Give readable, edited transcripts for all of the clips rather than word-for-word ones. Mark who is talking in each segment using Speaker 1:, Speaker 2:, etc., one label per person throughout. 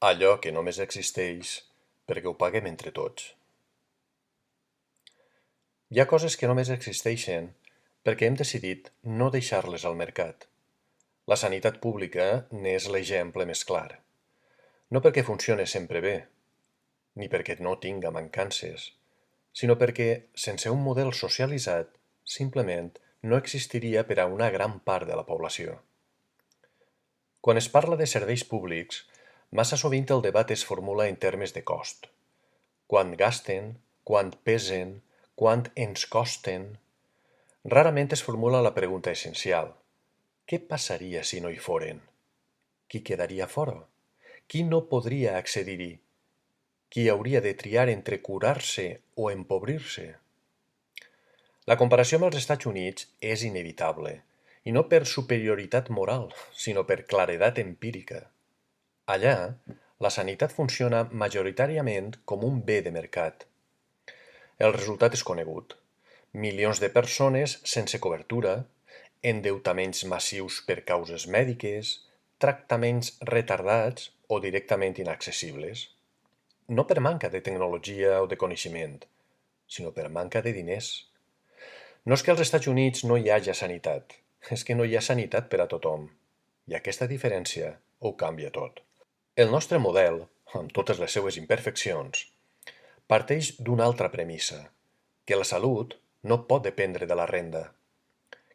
Speaker 1: Allò que només existeix perquè ho paguem entre tots. Hi ha coses que només existeixen perquè hem decidit no deixar-les al mercat. La sanitat pública n'és l'exemple més clar. No perquè funcione sempre bé, ni perquè no tinga mancances, sinó perquè, sense un model socialitzat, simplement no existiria per a una gran part de la població. Quan es parla de serveis públics, massa sovint el debat es formula en termes de cost. Quant gasten, quant pesen, quant ens costen. Rarament es formula la pregunta essencial: què passaria si no hi foren? Qui quedaria fora? Qui no podria accedir-hi? Qui hauria de triar entre curar-se o empobrir-se? La comparació amb els Estats Units és inevitable, i no per superioritat moral, sinó per claredat empírica. Allà, la sanitat funciona majoritàriament com un bé de mercat. El resultat és conegut: milions de persones sense cobertura, endeutaments massius per causes mèdiques, tractaments retardats o directament inaccessibles. No per manca de tecnologia o de coneixement, sinó per manca de diners. No és que als Estats Units no hi hagi sanitat, és que no hi ha sanitat per a tothom. I aquesta diferència ho canvia tot. El nostre model, amb totes les seues imperfeccions, parteix d'una altra premissa: que la salut no pot dependre de la renda,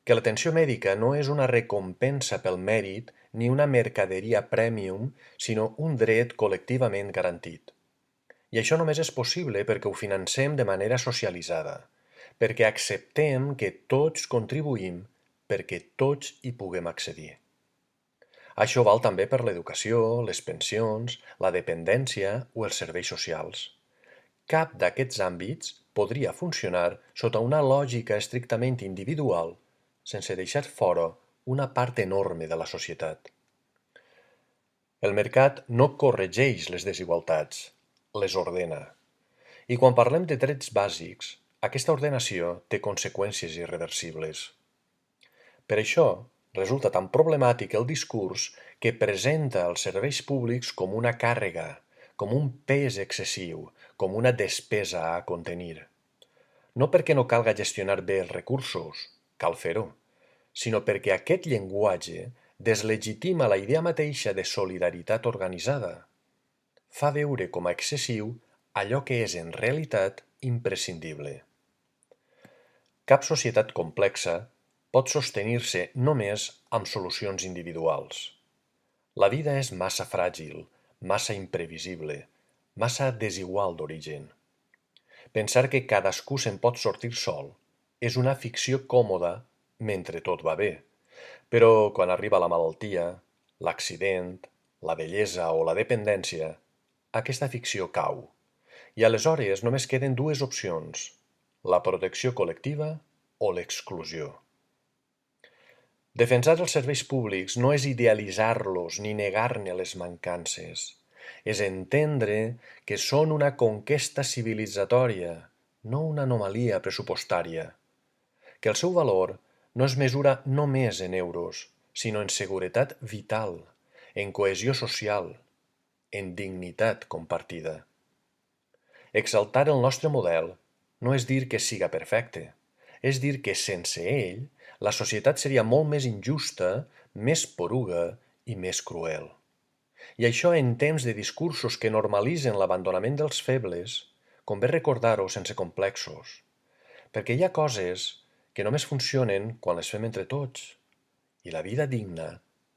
Speaker 1: que l'atenció mèdica no és una recompensa pel mèrit ni una mercaderia premium, sinó un dret col·lectivament garantit. I això només és possible perquè ho financem de manera socialitzada, perquè acceptem que tots contribuïm perquè tots hi puguem accedir. Això val també per l'educació, les pensions, la dependència o els serveis socials. Cap d'aquests àmbits podria funcionar sota una lògica estrictament individual, sense deixar fora una part enorme de la societat. El mercat no corregeix les desigualtats, les ordena. I quan parlem de drets bàsics, aquesta ordenació té conseqüències irreversibles. Per això, resulta tan problemàtic el discurs que presenta els serveis públics com una càrrega, com un pes excessiu, com una despesa a contenir. No perquè no calga gestionar bé els recursos, cal fer-ho, sinó perquè aquest llenguatge deslegitima la idea mateixa de solidaritat organitzada. Fa veure com a excessiu allò que és en realitat imprescindible. Cap societat complexa pot sostenir-se només amb solucions individuals. La vida és massa fràgil, massa imprevisible, massa desigual d'origen. Pensar que cadascú se'n pot sortir sol és una ficció còmoda mentre tot va bé, però quan arriba la malaltia, l'accident, la vellesa o la dependència, aquesta ficció cau, i aleshores només queden dues opcions: la protecció col·lectiva o l'exclusió. Defensar els serveis públics no és idealitzar-los ni negar-ne les mancances. És entendre que són una conquesta civilitzatòria, no una anomalia pressupostària. Que el seu valor no es mesura només en euros, sinó en seguretat vital, en cohesió social, en dignitat compartida. Exaltar el nostre model no és dir que siga perfecte, és dir que sense ell la societat seria molt més injusta, més poruga i més cruel. I això en temps de discursos que normalitzen l'abandonament dels febles, convé recordar-ho sense complexos, perquè hi ha coses que només funcionen quan les fem entre tots, i la vida digna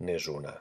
Speaker 1: n'és una.